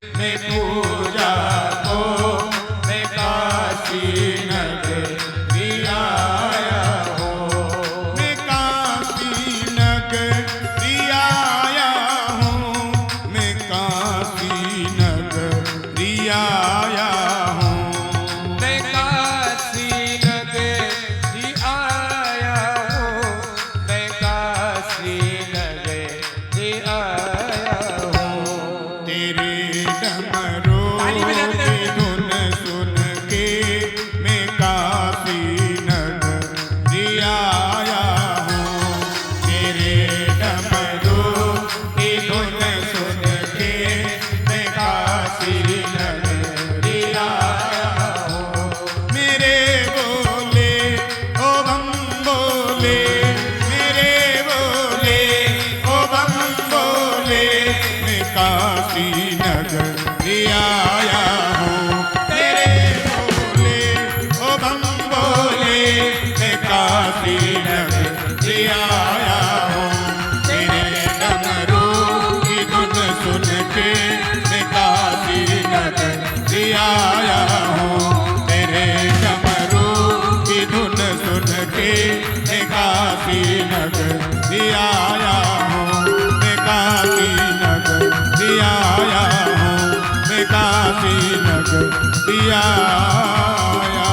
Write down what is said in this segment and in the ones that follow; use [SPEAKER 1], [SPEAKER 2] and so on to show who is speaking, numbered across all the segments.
[SPEAKER 1] मैं पूजा को मैं काशी नगरी आया हूँ। मैं काशी नगरी आया हूँ। मैं काशी नगरी आया हूँ।
[SPEAKER 2] मैं काशी नगरी आया हूँ। मैं काशी नगरी आया हूँ।
[SPEAKER 1] तेरे डमरू की धुन सुन के मैं काशी नगरी आया हूँ। तेरे डमरू की धुन सुन के मैं काशी नगरी आया हूँ। मेरे बोले ओ बम बोले, मेरे बोले ओ बम बोले, मैं काशी नगरी आया हूँ। तेरे बोले ओ बम बोले, मैं काशी नगरी आया हूँ। तेरे डमरू की धुन सुन के मैं काशी नगरी आया हूँ। तेरे डमरू की धुन सुन के मैं काशी नगरी आया हूँ। मैं काशी नगरी आया हूँ। मैं काशी नगरी आया।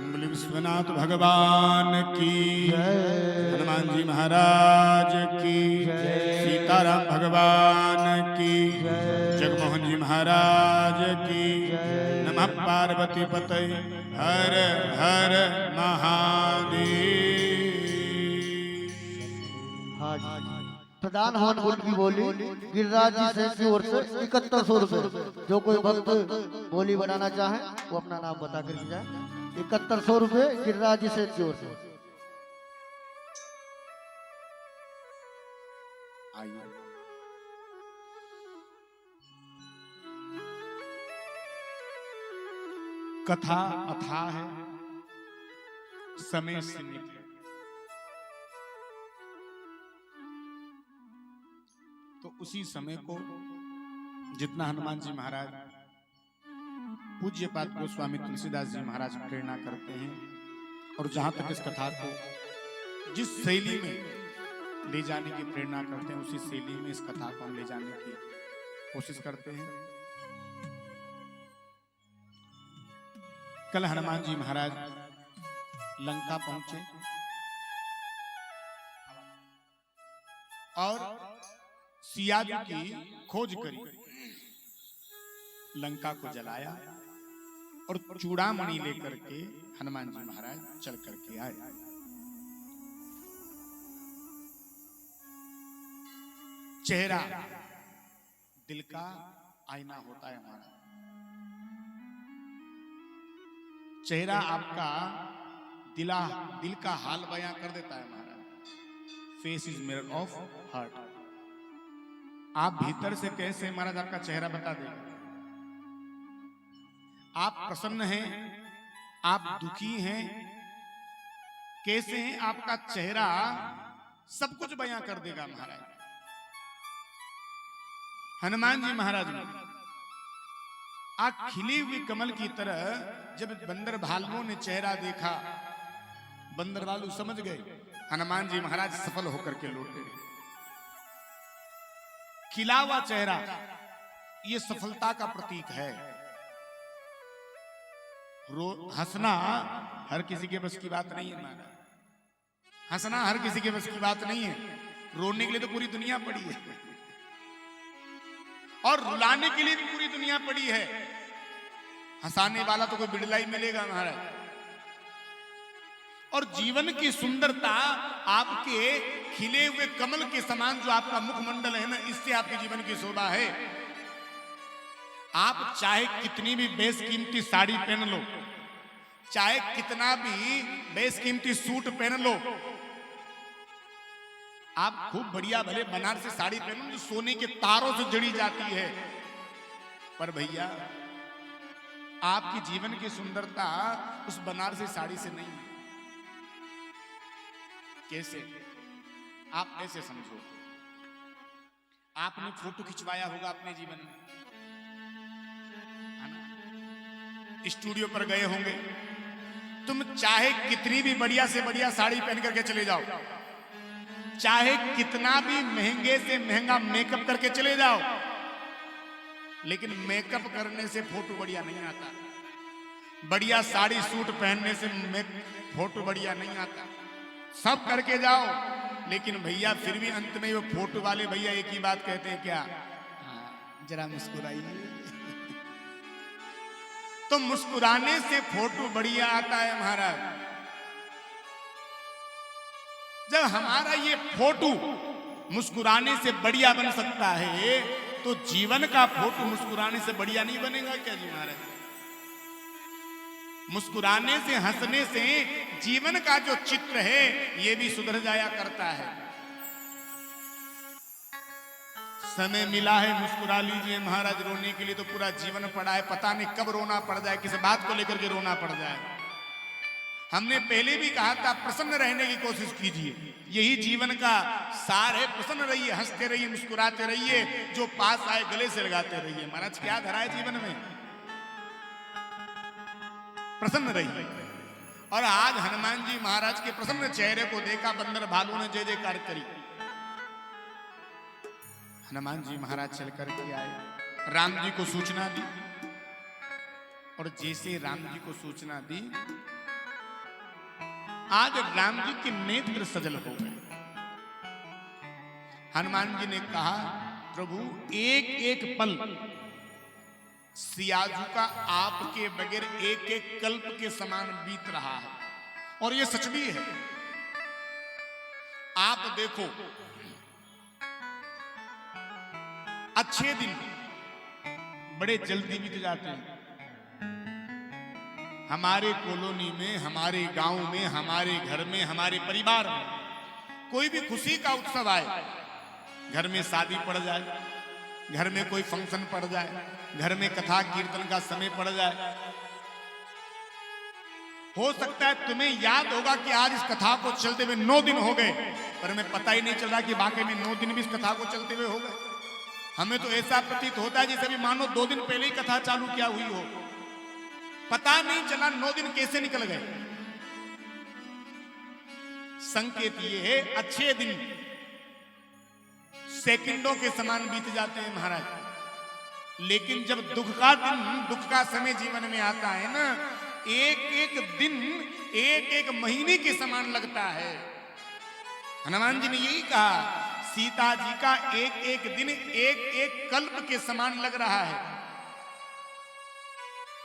[SPEAKER 1] बोले विश्वनाथ भगवान की, हनुमान जी महाराज की, सीताराम भगवान की, जगमोहन जी महाराज की। नमः पार्वती पते हर हर महादेव।
[SPEAKER 3] प्रधान हवन कुंड की बोली गिरिराज जी से की ओर से 7100 रुपए। जो कोई भक्त बोली बनाना चाहे वो अपना नाम बता कर जाए। 7100 रुपए गिरिराज जी से की ओर से।
[SPEAKER 1] आइए कथा अथाह है, समय सीमित है, तो उसी समय को जितना हनुमान जी महाराज पूज्य पाद गोस्वामी तुलसीदास जी महाराज प्रेरणा करते हैं, और जहां तक इस कथा को जिस शैली में ले जाने की प्रेरणा करते हैं, उसी शैली में इस कथा को हम ले जाने की कोशिश करते हैं। कल हनुमान जी महाराज लंका पहुंचे और सिया जी की खोज करी, लंका को जलाया और चूड़ामणि लेकर के हनुमान जी महाराज चल करके आए। चेहरा दिल का आईना होता है हमारा। चेहरा आपका दिल का हाल बयां कर देता है महाराज। Face is mirror of heart. आप भीतर से कैसे महाराज आपका चेहरा बता देगा। आप प्रसन्न हैं, आप दुखी हैं, कैसे हैं, आपका चेहरा सब कुछ बयां कर देगा महाराज। हनुमान जी महाराज ने आग खिली हुई कमल की तरह जब बंदर भालुओं ने चेहरा देखा, बंदर भालू समझ गए हनुमान जी महाराज सफल होकर के लौटे। खिला हुआ चेहरा ये सफलता का प्रतीक है। हंसना हर किसी के बस की बात नहीं है महाराज। हंसना हर किसी के बस की बात नहीं है। रोने के लिए तो पूरी दुनिया पड़ी है और रुलाने के लिए भी पूरी दुनिया पड़ी है। हंसाने वाला तो कोई बिड़ला ही मिलेगा महाराज। और जीवन की सुंदरता आपके खिले हुए कमल के समान जो आपका मुखमंडल है ना, इससे आपके जीवन की शोभा है। आप चाहे कितनी भी बेशकीमती साड़ी पहन लो, चाहे कितना भी बेशकीमती सूट पहन लो, आप खूब बढ़िया भले बनारसी साड़ी पहनो जो सोने के तारों से जड़ी जाती है, पर भैया आपकी जीवन की सुंदरता उस बनारसी साड़ी से नहीं है। कैसे? आप ऐसे समझो, आपने फोटो खिंचवाया होगा अपने जीवन में, है ना? स्टूडियो पर गए होंगे, तुम चाहे कितनी भी बढ़िया से बढ़िया साड़ी पहन करके चले जाओ, चाहे कितना भी महंगे से महंगा मेकअप करके चले जाओ, लेकिन मेकअप करने से फोटो बढ़िया नहीं आता। बढ़िया साड़ी सूट पहनने से फोटो बढ़िया नहीं आता। सब करके जाओ, लेकिन भैया फिर भी अंत में वो फोटो वाले भैया एक ही बात कहते हैं, क्या? जरा मुस्कुराइए। तो मुस्कुराने से फोटो बढ़िया आता है महाराज। जब हमारा ये फोटो मुस्कुराने से बढ़िया बन सकता है, तो जीवन का फोटो मुस्कुराने से बढ़िया नहीं बनेगा क्या जी महाराज? मुस्कुराने से, हंसने से जीवन का जो चित्र है ये भी सुधर जाया करता है। समय मिला है, मुस्कुरा लीजिए महाराज। रोने के लिए तो पूरा जीवन पड़ा है, पता नहीं कब रोना पड़ जाए, किस बात को लेकर के रोना पड़ जाए। हमने पहले भी कहा था, प्रसन्न रहने की कोशिश कीजिए, यही जीवन का सार है। प्रसन्न रहिए, हंसते रहिए, मुस्कुराते रहिए, जो पास आए गले से लगाते रहिए। महाराज क्या धरा है जीवन में? प्रसन्न रहिए। और आज हनुमान जी महाराज के प्रसन्न चेहरे को देखा, बंदर भालू ने जय जयकार करी। हनुमान जी महाराज चल करके आए, राम जी को सूचना दी, और जैसे राम जी को सूचना दी, आज राम जी के नेत्र सजल हो गए। हनुमान जी ने कहा, प्रभु एक एक पल सियाजू का आपके बगैर एक एक कल्प के समान बीत रहा है। और ये सच भी है। आप देखो, अच्छे दिन बड़े जल्दी बीत जाते हैं। हमारे कॉलोनी में, हमारे गांव में, हमारे घर में, हमारे परिवार में कोई भी खुशी का उत्सव आए, घर में शादी पड़ जाए, घर में कोई फंक्शन पड़ जाए, घर में कथा कीर्तन का समय पड़ जाए, हो सकता है तुम्हें याद होगा कि आज इस कथा को चलते हुए 9 दिन हो गए, पर हमें पता ही नहीं चल रहा कि वाकई में 9 दिन भी इस कथा को चलते हुए हो गए। हमें तो ऐसा प्रतीत होता है जैसे भी मानो 2 दिन पहले ही कथा चालू क्या हुई हो। पता नहीं चला 9 दिन कैसे निकल गए। संकेत ये है, अच्छे दिन सेकंडों के समान बीत जाते हैं महाराज, लेकिन जब दुख का दिन, दुख का समय जीवन में आता है ना, एक एक दिन एक एक महीने के समान लगता है। हनुमान जी ने यही कहा, सीता जी का एक एक दिन एक एक कल्प के समान लग रहा है।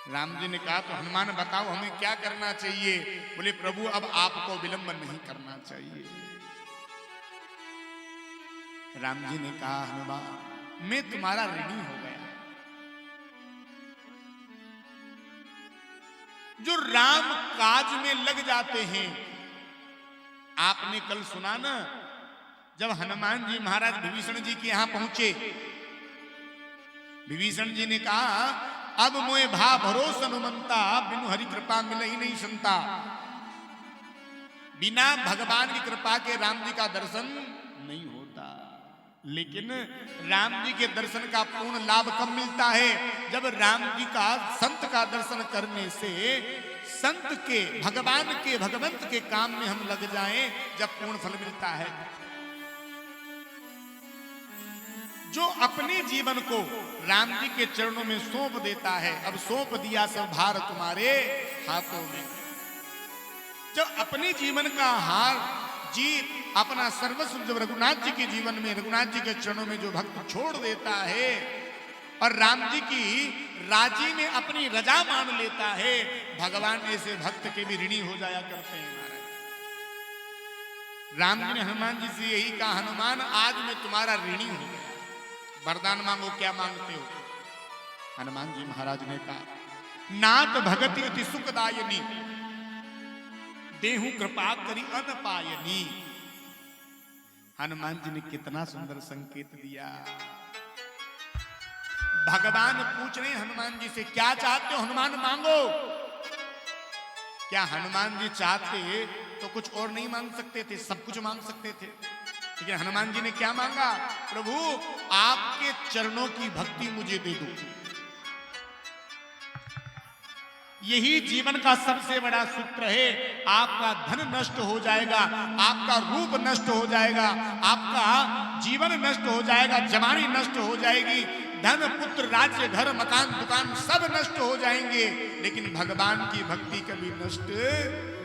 [SPEAKER 1] राम जी ने कहा, तो हनुमान बताओ हमें क्या करना चाहिए? बोले, प्रभु अब आपको विलंब नहीं करना चाहिए। राम जी ने कहा, हनुमान मैं तुम्हारा ऋणी हो गया। जो राम काज में लग जाते हैं, आपने कल सुना ना, जब हनुमान जी महाराज विभीषण जी के यहां पहुंचे, विभीषण जी ने कहा, अब मोए भा भरोस हनुमंता, बिनु हरि कृपा मिले ही नहीं संता। बिना भगवान की कृपा के राम जी का दर्शन नहीं होता। लेकिन राम जी के दर्शन का पूर्ण लाभ कब मिलता है? जब राम जी का, संत का दर्शन करने से संत के, भगवान के, भगवंत के काम में हम लग जाएं, जब पूर्ण फल मिलता है। जो अपने जीवन को राम जी के चरणों में सौंप देता है, अब सौंप दिया सब भार तुम्हारे हाथों में। जब अपने जीवन का हार जीत, अपना सर्वस्व जब रघुनाथ जी के जीवन में, रघुनाथ जी के चरणों में जो भक्त छोड़ देता है और राम जी की राजी में अपनी रजा मान लेता है, भगवान ऐसे भक्त के भी ऋणी हो जाया करते हैं महाराज। राम जी ने हनुमान जी से यही कहा, हनुमान आज मैं तुम्हारा ऋणी हूं, वरदान मांगो, क्या मांगते हो? हनुमान जी महाराज ने कहा, नाथ भगति अति सुखदायनी, देहु कृपा करी अनपायनी। हनुमान जी ने कितना सुंदर संकेत दिया। भगवान पूछ रहे हनुमान जी से, क्या चाहते हो हनुमान, मांगो। क्या हनुमान जी चाहते तो कुछ और नहीं मांग सकते थे? सब कुछ मांग सकते थे। लेकिन हनुमान जी ने क्या मांगा? प्रभु आपके चरणों की भक्ति मुझे दे दो। यही जीवन का सबसे बड़ा सूत्र है। आपका धन नष्ट हो जाएगा, आपका रूप नष्ट हो जाएगा, आपका जीवन नष्ट हो जाएगा, जवानी नष्ट हो जाएगी, धन पुत्र राज्य घर मकान दुकान सब नष्ट हो जाएंगे, लेकिन भगवान की भक्ति कभी नष्ट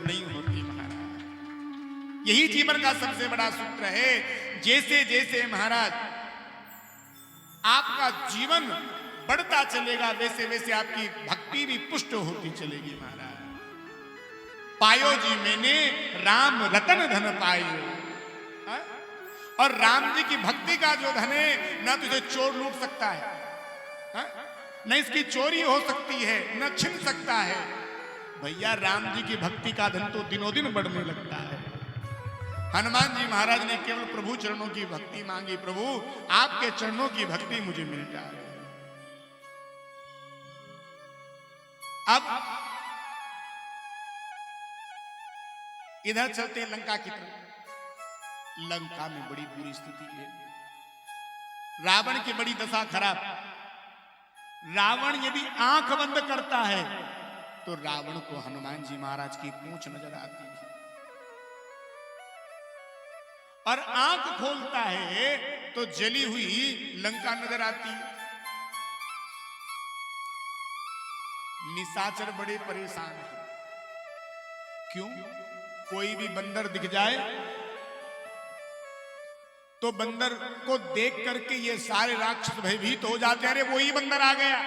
[SPEAKER 1] नहीं होती महाराज। यही जीवन का सबसे बड़ा सूत्र है। जैसे जैसे महाराज आपका जीवन बढ़ता चलेगा, वैसे वैसे आपकी भक्ति भी पुष्ट होती चलेगी महाराज। पायो जी मैंने राम रतन धन पायो। हा? और राम जी की भक्ति का जो धन है ना तो इसे चोर लूट सकता है, हा? न इसकी चोरी हो सकती है, न छिन सकता है। भैया राम जी की भक्ति का धन तो दिनों दिन बढ़ने लगता है। हनुमान जी महाराज ने केवल प्रभु चरणों की भक्ति मांगी, प्रभु आपके चरणों की भक्ति मुझे मिल जाए। अब इधर चलते हैं लंका की तरफ। लंका में बड़ी बुरी स्थिति है, रावण की बड़ी दशा खराब। रावण यदि आंख बंद करता है तो रावण को हनुमान जी महाराज की पूंछ नजर आती है, और आंख खोलता है तो जली हुई लंका नजर आती है। निशाचर बड़े परेशान हैं। क्यों? कोई भी बंदर दिख जाए तो बंदर को देख करके ये सारे राक्षस भयभीत हो जाते हैं, अरे वही बंदर आ गया।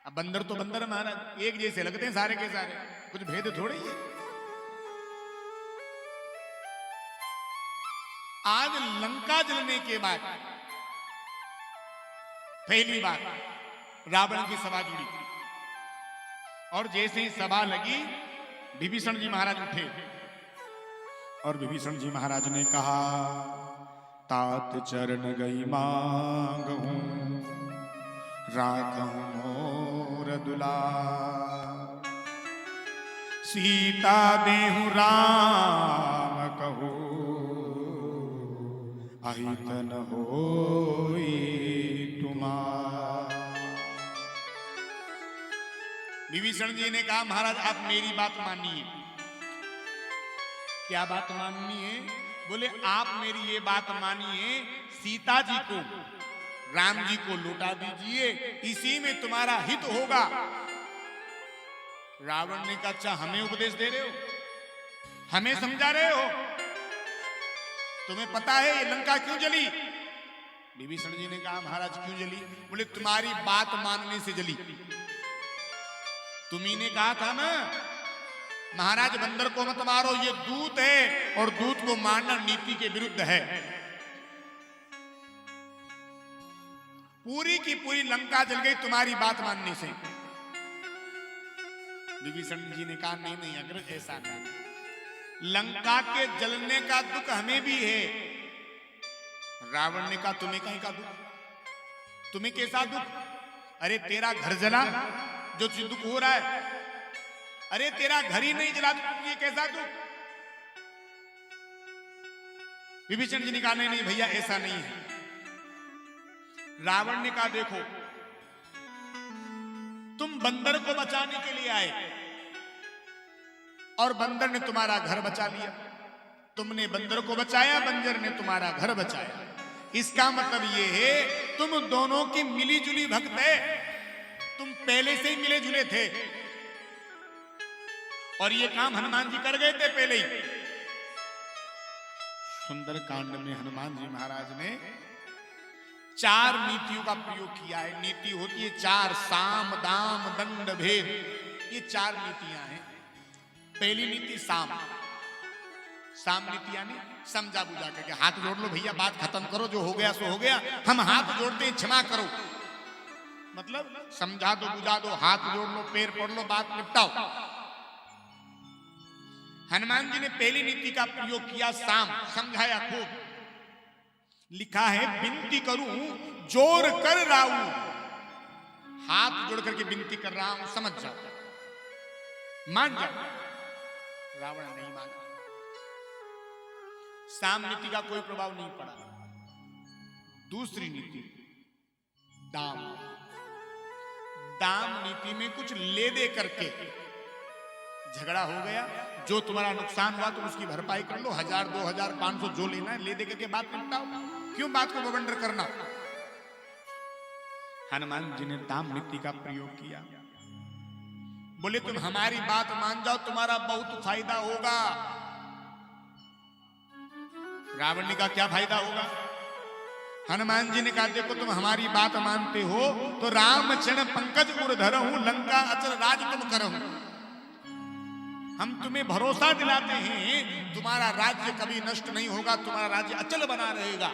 [SPEAKER 1] अब बंदर तो बंदर महाराज एक जैसे लगते हैं सारे के सारे, कुछ भेद थोड़ी है। आज लंका जलने के बाद पहली बार रावण की सभा जुड़ी, और जैसे ही सभा लगी विभीषण जी महाराज उठे, और विभीषण जी महाराज ने कहा, तात चरण गई मांग हूं राखहूं मोर दुलार, सीता देहु राम कहो अहित न होई तुमार। विभीषण जी ने कहा, महाराज आप मेरी बात मानिए। क्या बात माननी है? बोले आप मेरी ये बात मानिए, सीता जी को राम जी को लौटा दीजिए, इसी में तुम्हारा हित होगा। रावण ने कहा, अच्छा हमें उपदेश दे रहे हो, हमें समझा रहे हो, तुम्हें पता है ये लंका क्यों जली? विभीषण जी ने कहा, महाराज क्यों जली? बोले तुम्हारी बात मानने से जली। तुम्ही ने कहा था ना महाराज बंदर को मत मारो, ये दूत है और दूत को मारना नीति के विरुद्ध है। पूरी की पूरी लंका जल गई तुम्हारी बात मानने से। विभीषण जी ने कहा, नहीं नहीं अग्रज ऐसा नहीं, लंका के जलने का दुख हमें भी है। रावण ने कहा, तुम्हें कहीं का दुख? तुम्हें कैसा दुख? अरे तेरा घर जला जो तुझे दुख हो रहा है, अरे तेरा घर ही नहीं जला तो तुझे कैसा दुख? विभीषण जी ने कहा, नहीं नहीं भैया ऐसा नहीं है। रावण ने कहा, देखो तुम बंदर को बचाने के लिए आए और बंदर ने तुम्हारा घर बचा लिया, तुमने बंदर को बचाया, बंदर ने तुम्हारा घर बचाया। इसका मतलब यह है तुम दोनों की मिली जुली भक्त है, तुम पहले से ही मिले जुले थे, और ये काम हनुमान जी कर गए थे पहले ही। सुंदर कांड में हनुमान जी महाराज ने 4 नीतियों का प्रयोग किया है। नीति होती है 4, साम दाम दंड भेद, ये 4 नीतियां हैं। पहली नीति साम। साम नीति यानी समझा बुझा करके, हाथ जोड़ लो भैया, बात खत्म करो, जो हो गया सो हो गया, हम हाथ जोड़ते हैं, क्षमा करो। मतलब समझा दो, बुझा दो, हाथ जोड़ लो, पैर पड़ लो, बात निपटाओ। हनुमान जी ने पहली नीति का प्रयोग किया, साम, समझाया खूब। लिखा है, विनती करूं जोर कर राऊ, हाथ जोड़ करके विनती कर रहा हूं, समझ जाओ, मान जाओ। रावण नहीं माना। साम नीति का कोई प्रभाव नहीं पड़ा। दूसरी नीति दाम, दाम नीति में कुछ ले दे करके झगड़ा हो गया, जो तुम्हारा नुकसान हुआ तुम उसकी भरपाई कर लो, 1000 2000 500 जो लेना है ले दे करके बात निपटाओ, क्यों बात को बवंडर करना। हनुमान जी ने दाम नीति का प्रयोग किया, बोले तुम हमारी बात मान जाओ तुम्हारा बहुत फायदा होगा। रावण ने कहा क्या फायदा होगा? हनुमान जी ने कहा देखो तुम हमारी बात मानते हो तो राम चरण पंकज उर धरहूं, लंका अचल राज तुम करहूं। हम तुम्हें भरोसा दिलाते हैं तुम्हारा राज्य कभी नष्ट नहीं होगा, तुम्हारा राज्य अचल बना रहेगा।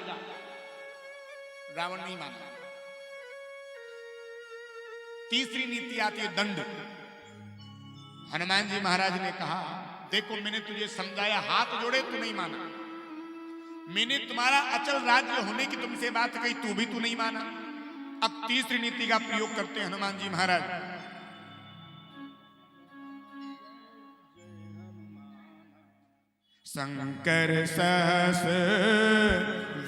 [SPEAKER 1] रावण नहीं माना। तीसरी नीति आती है दंड। हनुमान जी महाराज ने कहा देखो मैंने तुझे समझाया, हाथ जोड़े तू नहीं माना, मैंने तुम्हारा अचल राज्य होने की तुमसे बात कही तू भी तू नहीं माना। अब तीसरी नीति का प्रयोग करते हैं हनुमान जी महाराज। शंकर सहस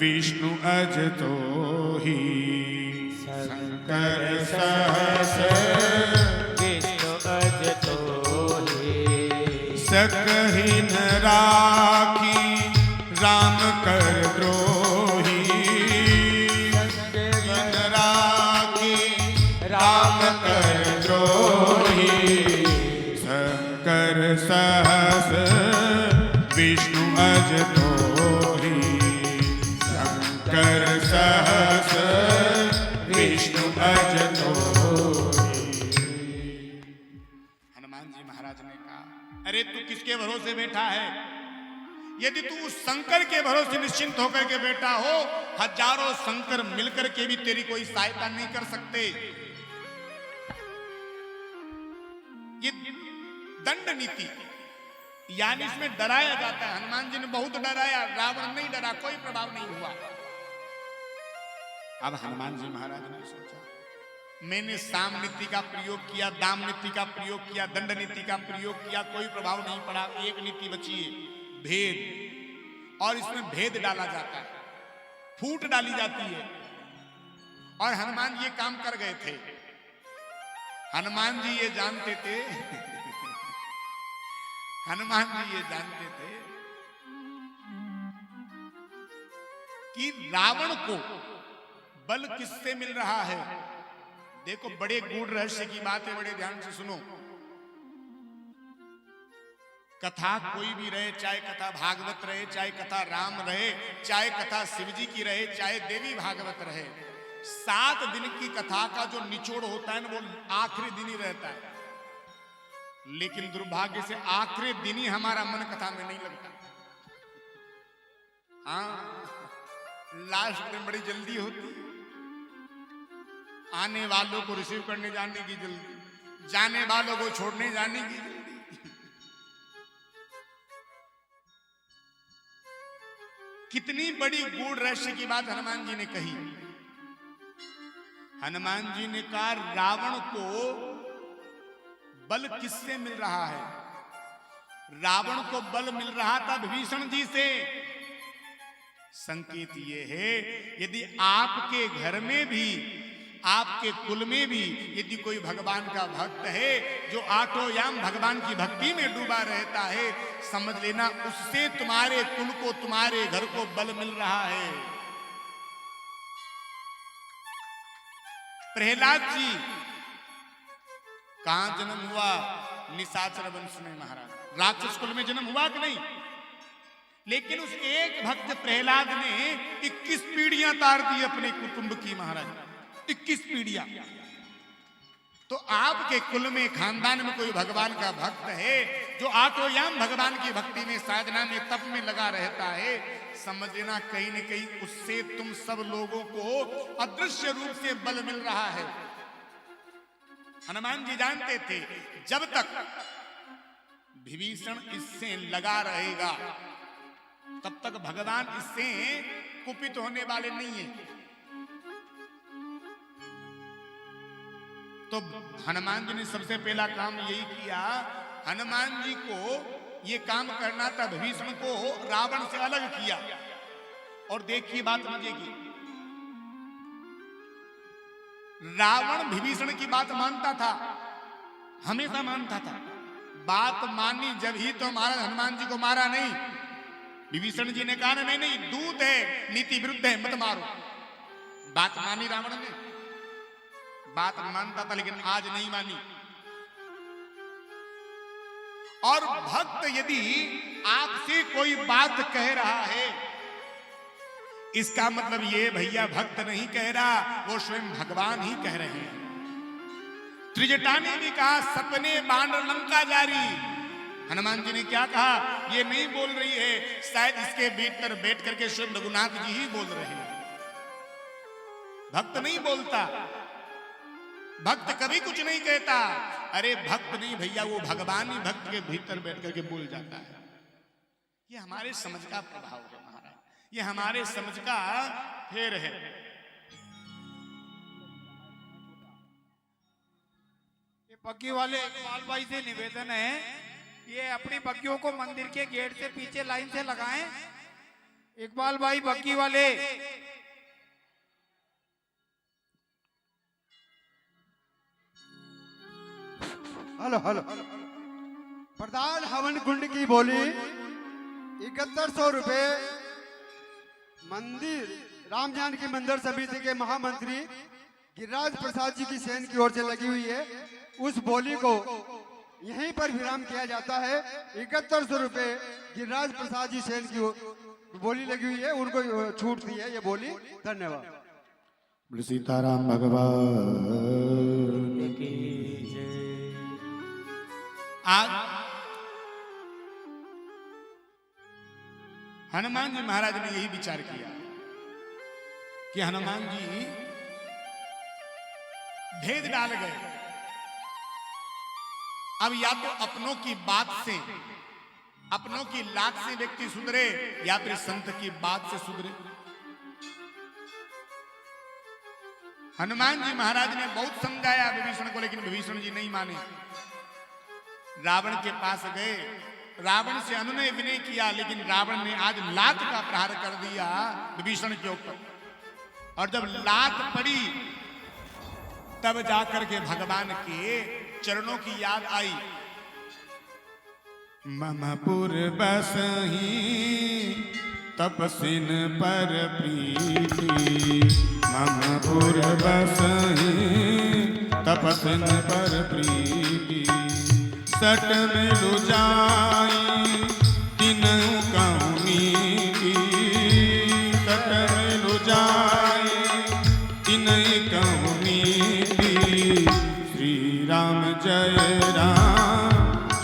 [SPEAKER 1] विष्णु अज तोहि, शंकर सहस
[SPEAKER 2] विष्णु अज तोहि,
[SPEAKER 1] सकहि न राखी राम कर द्रोही, न राखी राम कर द्रोही। शंकर सहस विष्णु अज तोहि, शंकर सहस विष्णु अज तोहि। हनुमान जी महाराज ने कहा अरे तू किसके भरोसे बैठा है? यदि तू उस शंकर के भरोसे निश्चिंत होकर के बैठा हो, हजारों शंकर मिलकर के भी तेरी कोई सहायता नहीं कर सकते। ये दंड नीति यानी इसमें डराया जाता है। हनुमान जी ने बहुत डराया, रावण नहीं डरा, कोई प्रभाव नहीं हुआ। अब हनुमान जी महाराज ने सोचा मैंने साम नीति का प्रयोग किया, दाम नीति का प्रयोग किया, दंड नीति का प्रयोग किया, कोई प्रभाव नहीं पड़ा। एक नीति बची है भेद, और इसमें भेद डाला जाता है, फूट डाली जाती है। और हनुमान जी ये काम कर गए थे। हनुमान जी ये जानते थे हनुमान जी ये जानते थे कि रावण को बल किससे मिल रहा है। देखो बड़े गूढ़ रहस्य की बात है, बड़े ध्यान से सुनो। कथा कोई भी रहे, चाहे कथा भागवत रहे, चाहे कथा राम रहे, चाहे कथा शिवजी की रहे, चाहे देवी भागवत रहे, 7 दिन की कथा का जो निचोड़ होता है ना वो आखिरी दिन ही रहता है। लेकिन दुर्भाग्य से आखिरी दिन ही हमारा मन कथा में नहीं लगता। हाँ, लास्ट में बड़ी जल्दी होती है। आने वालों को रिसीव करने जाने की जल्दी, जाने वालों को छोड़ने जाने की जल्दी। कितनी बड़ी गूढ़ रहस्य की बात हनुमान जी ने कही। हनुमान जी ने कहा रावण को बल किससे मिल रहा है? रावण को बल मिल रहा था विभीषण जी से। संकेत ये है यदि आपके घर में भी, आपके कुल में भी यदि कोई भगवान का भक्त है जो आठोयाम भगवान की भक्ति में डूबा रहता है, समझ लेना उससे तुम्हारे कुल को, तुम्हारे घर को बल मिल रहा है। प्रहलाद जी कहां जन्म हुआ? निशाचर वंश में महाराज, राक्षस कुल में जन्म हुआ कि नहीं? लेकिन उस एक भक्त प्रहलाद ने 21 पीढ़ियां तार दी अपने कुटुंब की महाराज, 21 पीढ़ियां। तो आपके कुल में, खानदान में कोई भगवान का भक्त है जो आठोयाम भगवान की भक्ति में, साधना में, तप में लगा रहता है, समझ लेना कहीं न कहीं उससे तुम सब लोगों को अदृश्य रूप से बल मिल रहा है। हनुमान जी जानते थे जब तक विभीषण इससे लगा रहेगा तब तक भगवान इससे कुपित होने वाले नहीं है। तो हनुमान जी ने सबसे पहला काम यही किया, हनुमान जी को ये काम करना था, विभीषण को रावण से अलग किया। और देखिए बात मजे की, रावण विभीषण की बात मानता था, हमेशा मानता था। बात मानी जब ही तो महाराज हनुमान जी को मारा नहीं। विभीषण जी ने कहा नहीं नहीं, दूत है, नीति विरुद्ध है, मत मारो। बात मानी रावण ने, बात मानता था लेकिन आज नहीं मानी। और भक्त यदि आपसे कोई बात कह रहा है, इसका मतलब ये भैया भक्त नहीं कह रहा, वो स्वयं भगवान ही कह रहे हैं। त्रिजटा ने भी कहा सपने बानर लंका जारी। हनुमान जी ने क्या कहा, ये नहीं बोल रही है, शायद इसके भीतर बैठ करके स्वयं रघुनाथ जी ही बोल रहे हैं। भक्त नहीं बोलता, भक्त कभी कुछ नहीं कहता। अरे भक्त नहीं भैया, वो भगवान ही भक्त के भीतर बैठ करके बोल जाता है। ये हमारे समझ का प्रभाव है महाराज, ये हमारे समझ का फेर है।
[SPEAKER 2] ये बग्गी वाले इकबाल भाई से निवेदन है, ये अपनी बग्गियों को मंदिर के गेट से पीछे लाइन से लगाएं। इकबाल भाई बग्गी वाले,
[SPEAKER 4] हेलो हेलो। प्रधान हवन कुंड की बोली 7100 रुपए मंदिर राम जानकी मंदिर समिति के महामंत्री गिरिराज प्रसाद जी की सेन की ओर से लगी हुई है। उस बोली को यहीं पर विराम किया जाता है। 7100 रुपए गिरिराज प्रसाद जी सेन की बोली लगी हुई है, उनको छूट दी है ये बोली। धन्यवाद।
[SPEAKER 1] सीताराम भगवान
[SPEAKER 2] की जय।
[SPEAKER 1] आज हनुमान जी महाराज ने यही विचार किया कि हनुमान जी भेद डाल गए। अब या तो अपनों की बात से, अपनों की लात से व्यक्ति सुधरे, या फिर संत की बात से सुधरे। हनुमान जी महाराज ने बहुत समझाया विभीषण को, लेकिन विभीषण जी नहीं माने। रावण के पास गए, रावण से अनुनय विनय किया, लेकिन रावण ने आज लात का प्रहार कर दिया विभीषण के ऊपर। और जब लात पड़ी तब जाकर के भगवान के चरणों की याद आई। मम पुर बसहि तपसिन पर प्रीति, मम पुर बसहि तपसिन पर प्रीति। सट मिलु जाई तिनहु कहूँ नीति, सट मिलु जाई तिनहि कहूँ नीति। श्री राम जय राम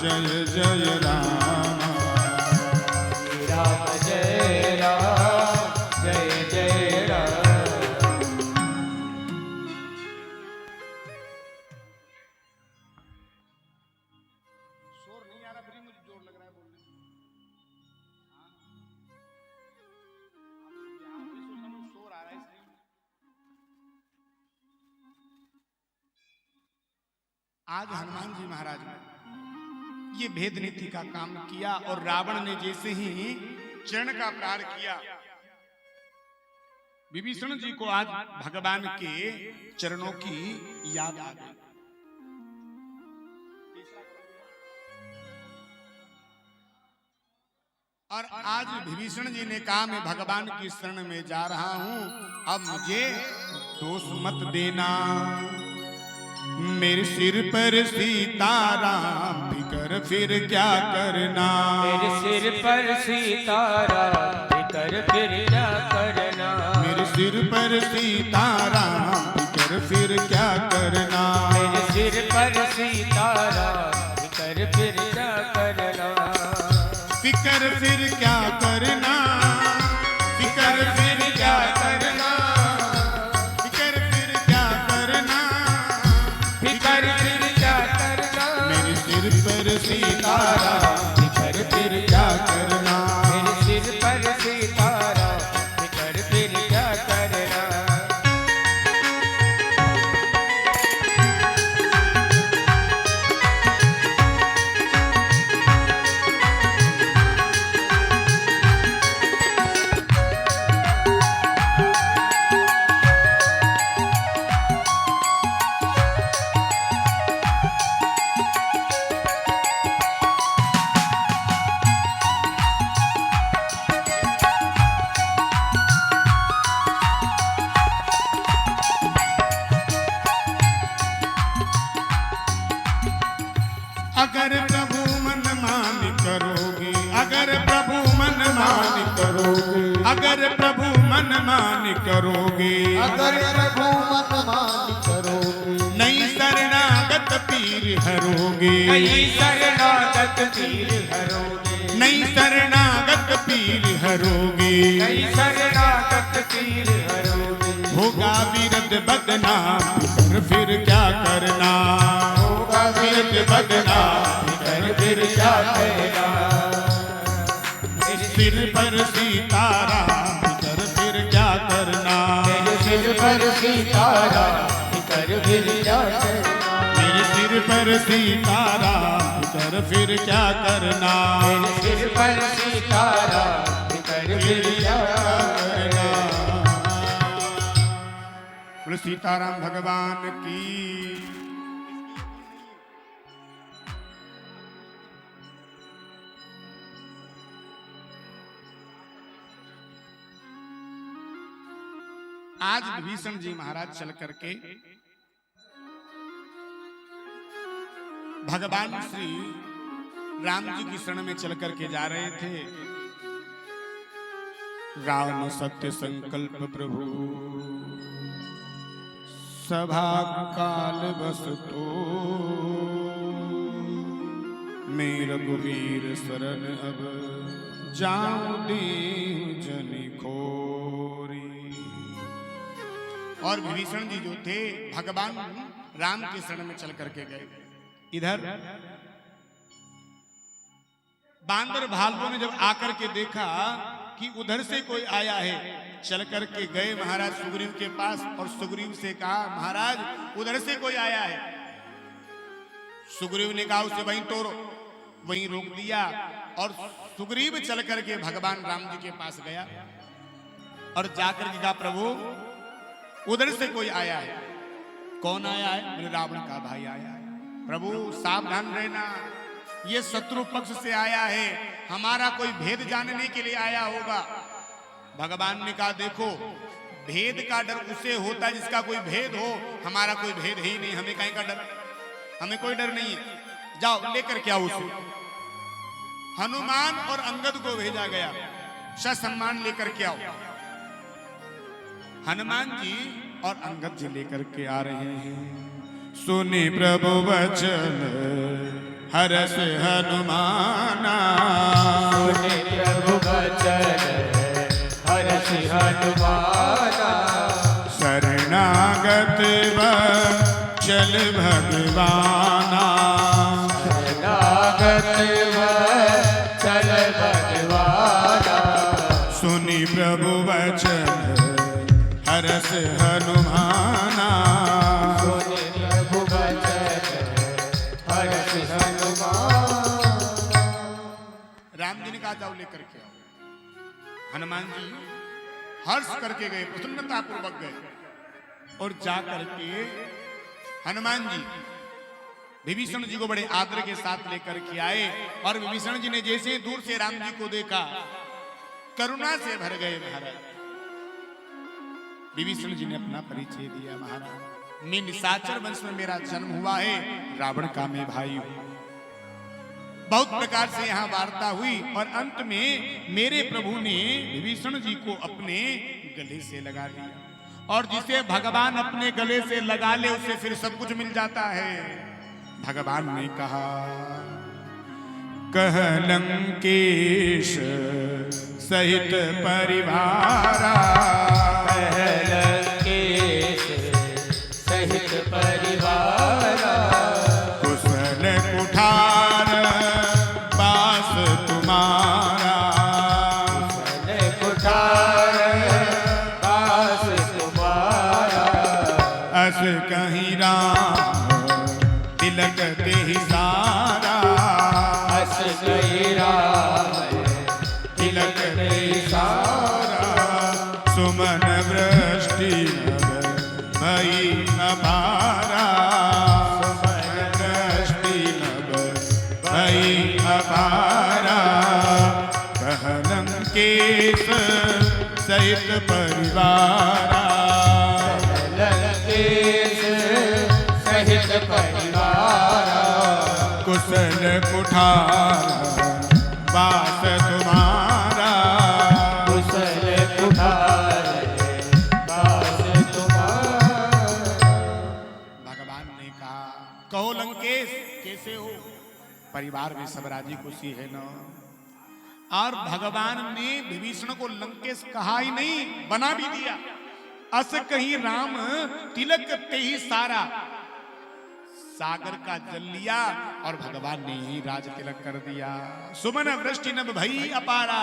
[SPEAKER 1] जय जय राम,
[SPEAKER 2] श्री राम जय राम जय जय राम।
[SPEAKER 1] शोर नहीं आ रहा, फिर मुझे जोर लग रहा है बोलने में। यहाँ पे शोर आ रहा है इसलिए। आज हनुमान जी महाराज ने ये भेद नीति का काम किया, और रावण ने जैसे ही चरण का प्रहार किया, विभीषण जी को आज भगवान के चरणों की याद आ गई। और आज विभीषण जी ने कहा मैं भगवान की शरण में जा रहा हूं, अब मुझे दोष मत देना। मेरे सिर पर सीताराम फिकर फिर क्या करना,
[SPEAKER 2] मेरे सिर पर सीताराम फिकर फिर क्या करना,
[SPEAKER 1] मेरे सिर पर सीताराम फिकर फिर क्या करना,
[SPEAKER 2] मेरे सिर पर सीताराम फिकर फिर क्या करना,
[SPEAKER 1] फिकर फिर क्या करना, फिकर फिर क्या करना, फिकर फिर क्या करना,
[SPEAKER 2] फिकर फिर क्या करना,
[SPEAKER 1] मेरे सिर पर सीताराम फिकर फिर क्या करना,
[SPEAKER 2] मेरे सिर पर सीताराम फिकर फिर क्या करना।
[SPEAKER 1] अगर प्रभु मन मान करोगे,
[SPEAKER 3] अगर प्रभु मन मान करोगे,
[SPEAKER 1] नहीं शरणागत पीर हरोगे,
[SPEAKER 2] नहीं शरणागत पीर हरोगे,
[SPEAKER 1] नहीं शरणागत पीर हरोगे,
[SPEAKER 2] नहीं शरणागत पीर हरोगे।
[SPEAKER 1] होगा विरद बदनाम फिर क्या करना, होगा विरद बदनाम फिर क्या करना। सिर पर सीताराम फिर क्या करना,
[SPEAKER 3] सिर पर सीताराम फिर क्या करना,
[SPEAKER 1] मेरे सिर पर सीताराम फिर क्या करना,
[SPEAKER 2] सिर पर सीताराम
[SPEAKER 1] फिर क्या करना। बोलो सीताराम भगवान की। आज विभीषण जी महाराज चल करके भगवान श्री राम जी की शरण में चल करके जा रहे थे। राम सत्य संकल्प प्रभु सभा काल बस तो, मेरा रघुवीर शरण अब जाऊं दे जनि खोरी। और विभीषण जी जो थे भगवान राम के शरण में चल करके गए। इधर बांदर भालुओं ने जब आकर के देखा कि उधर से कोई आया है, चल करके गए महाराज सुग्रीव के पास और सुग्रीव से कहा महाराज उधर से कोई आया है। सुग्रीव ने कहा उसे वहीं तोड़ो, वहीं रोक दिया और सुग्रीव चल करके भगवान राम जी के पास गया और जाकर के कहा प्रभु उधर से कोई आया है। कौन आया है? बोले रावण का भाई आया है। प्रभु सावधान रहना, ये शत्रु पक्ष से आया है, हमारा कोई भेद जानने के लिए आया होगा। भगवान ने कहा देखो भेद का डर उसे होता है जिसका कोई भेद हो, हमारा कोई भेद ही नहीं, हमें कहीं का डर, हमें कोई डर नहीं है। जाओ लेकर के आओ उसे। हनुमान और अंगद को भेजा गया, ससम्मान लेकर के आओ। हनुमान जी और अंगद जी लेकर के आ रहे हैं। सुने प्रभु वचन हरस हनुमाना,
[SPEAKER 2] सुने प्रभु वचन हरस हनुमाना,
[SPEAKER 1] शरणागत वचन भगवाना,
[SPEAKER 2] शरणागत वचन भगवाना।
[SPEAKER 1] सुनी प्रभु वचन हरस हनुमाना,
[SPEAKER 2] सुने प्रभु वचन हरस हनुमाना।
[SPEAKER 1] राम जी ने कहा जाओ लेकर के आओ। हनुमान जी हर्ष करके गए, प्रसन्नता पूर्वक गए और जा करके हनुमान जी विभीषण जी को बड़े आदर के साथ लेकर के आए। और विभीषण जी ने जैसे दूर से राम जी को देखा करुणा से भर गए। महाराज विभीषण जी ने अपना परिचय दिया, महाराज मैं निशाचर वंश में मेरा जन्म हुआ है, रावण का मैं भाई हूं। बहुत प्रकार से यहाँ वार्ता हुई और अंत में मेरे प्रभु ने विभीषण जी को अपने गले से लगा लिया। और जिसे भगवान अपने गले से लगा ले उसे फिर सब कुछ मिल जाता है। भगवान ने कहा कह लंकेश सहित परिवारा,
[SPEAKER 2] लंकेश सहित परिवारा,
[SPEAKER 1] कुशल कुठार पास तुम्हारा,
[SPEAKER 2] कुशल कुठार पास तुम्हारा।
[SPEAKER 1] अस कहीं राम तिलक ते ही सारा,
[SPEAKER 2] अस कहीं राम
[SPEAKER 1] तिलक ते ही सारा, सुमन वृष्टि भई अपारा, सुमन वृष्टि भई अपारा, कह लंकेश सहित परिवारा,
[SPEAKER 2] लंकेश सहित परिवारा,
[SPEAKER 1] कुशल कुठार वास तुम्हारा,
[SPEAKER 2] कुशल
[SPEAKER 1] कैसे हो? परिवार में सब राजी खुशी है ना। और भगवान ने विभीषण को लंकेश कहा ही नहीं, बना भी दिया। अस कहीं राम तिलक ते ही सारा, सागर का जल लिया और भगवान ने ही राज तिलक कर दिया। सुमन वृष्टि नभ भई अपारा,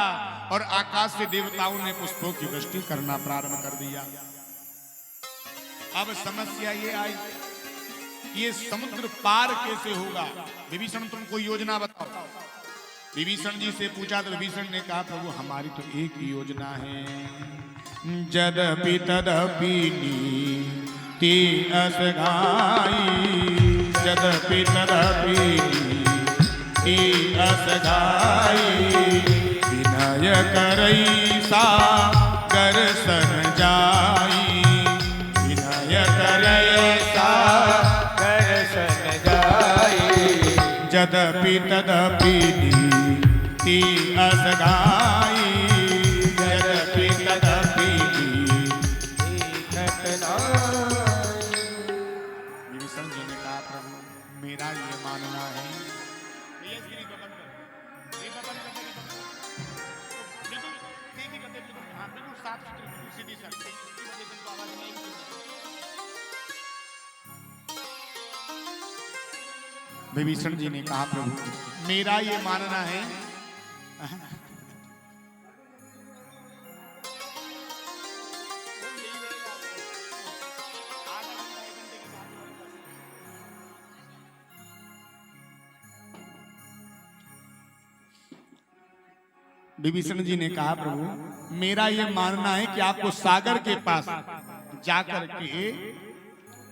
[SPEAKER 1] और आकाश से देवताओं ने पुष्पों की वृष्टि करना प्रारंभ कर दिया। अब समस्या ये आई, ये समुद्र पार कैसे होगा? विभीषण तुमको योजना बताओ। विभीषण जी से पूछा तो विभीषण ने कहा प्रभु हमारी तो एक ही योजना है, जदपि तदपि नीति असगाई, जदपि तदपि नीति असगाई, विनय करई सागर सन जाई, विनय करई सागर सन जाई, जदपि तदपि नीति असगाई, जदपि तदपि विभीषण जी ने कहा प्रभु मेरा ये मानना है, विभीषण जी ने कहा प्रभु मेरा ये मानना है विभीषण जी ने कहा प्रभु मेरा ये मानना है कि आपको सागर के पास जाकर के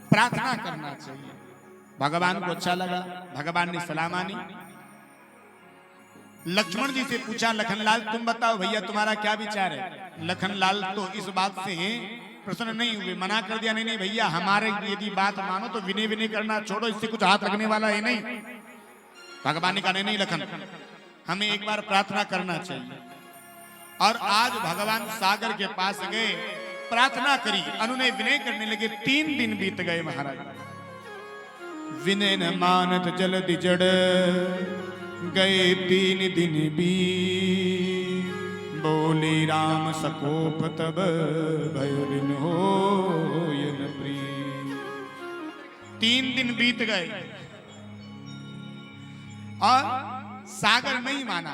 [SPEAKER 1] प्रार्थना करना चाहिए। भगवान को अच्छा लगा, भगवान ने सलाह मानी। लक्ष्मण जी से पूछा लखनलाल तुम बताओ भैया तुम्हारा क्या विचार है? लखनलाल तो इस बात से प्रसन्न नहीं हुए, मना कर दिया नहीं नहीं भैया हमारे यदि बात मानो तो विनय विनय करना छोड़ो, इससे कुछ हाथ रखने वाला है नहीं। भगवान ने कहा नहीं लखन हमें एक बार प्रार्थना करना चाहिए। और आज भगवान सागर के पास गए, प्रार्थना करी, अनुनय विनय करने लगे। 3 दिन बीत गए महाराज, विनय न मानत जलदि जड़ गए 3 दिन भी, बोले राम सकोप तब भय दिन हो प्रिय। 3 दिन बीत गए और सागर नहीं माना।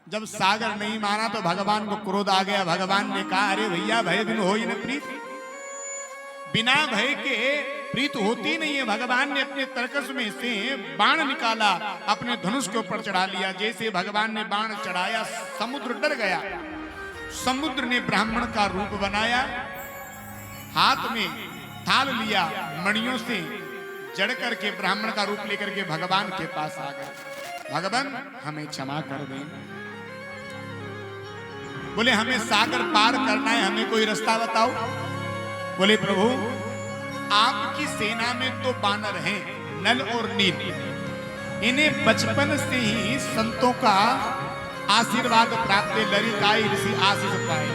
[SPEAKER 1] जब सागर नहीं माना तो भगवान को क्रोध आ गया। भगवान ने कहा अरे भैया भय दिन हो न प्रीत, बिना भय के प्रीत होती नहीं है। भगवान ने अपने तरकस में से बाण निकाला, अपने धनुष के ऊपर चढ़ा लिया। जैसे भगवान ने बाण चढ़ाया समुद्र डर गया। समुद्र ने ब्राह्मण का रूप बनाया, हाथ में थाल लिया, मणियों से जड़ करके ब्राह्मण का रूप लेकर के भगवान के पास आ गए। भगवान हमें क्षमा कर दें, बोले हमें सागर पार करना है, हमें कोई रास्ता बताओ। बोले प्रभु आपकी सेना में तो बानर हैं नल और नील, इन्हें बचपन से ही संतों का आशीर्वाद प्राप्त, ललिताई ऋषि आशीष पाए।